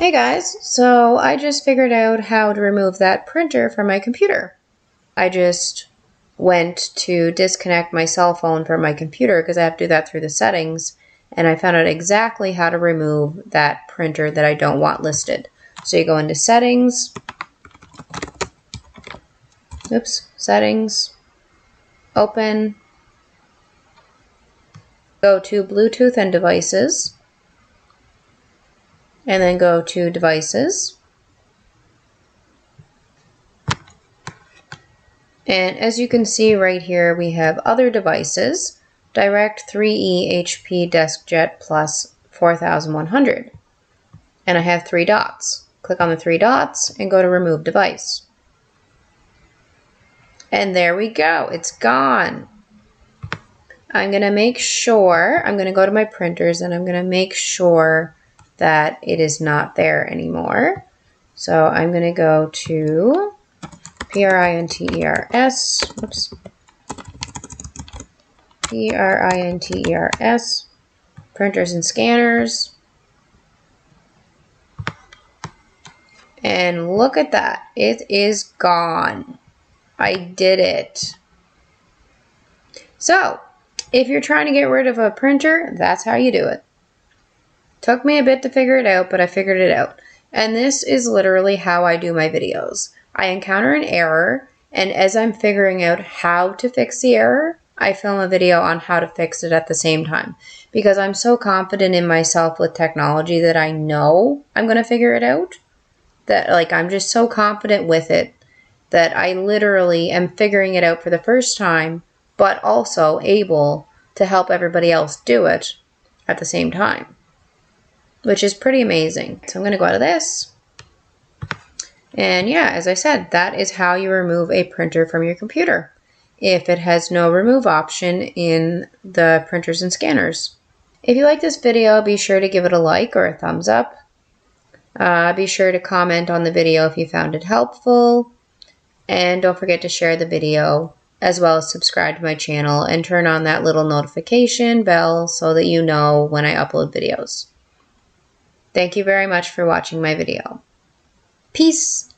Hey guys, so I just figured out how to remove that printer from my computer. I just went to disconnect my cell phone from my computer because I have to do that through the settings, and I found out exactly how to remove that printer that I don't want listed. So you go into settings, settings, open, go to Bluetooth and devices, and then go to devices. And as you can see right here, we have other devices, Direct 3E HP DeskJet Plus 4100. And I have 3 dots. Click on the 3 dots and go to Remove Device. And there we go, it's gone. I'm going to make sure, I'm going to go to my printers and I'm going to make sure that it is not there anymore. So I'm going to go to printers, printers, printers and scanners. And look at that, it is gone. I did it. So, if you're trying to get rid of a printer, that's how you do it. Took me a bit to figure it out, but I figured it out. And this is literally how I do my videos. I encounter an error, and as I'm figuring out how to fix the error, I film a video on how to fix it at the same time. Because I'm so confident in myself with technology that I know I'm going to figure it out. That, like, I'm just so confident with it that I literally am figuring it out for the first time, but also able to help everybody else do it at the same time, which is pretty amazing. So I'm going to go out of this. And yeah, as I said, that is how you remove a printer from your computer if it has no remove option in the printers and scanners. If you like this video, be sure to give it a like or a thumbs up. Be sure to comment on the video if you found it helpful. And don't forget to share the video, as well as subscribe to my channel and turn on that little notification bell so that you know when I upload videos. Thank you very much for watching my video. Peace!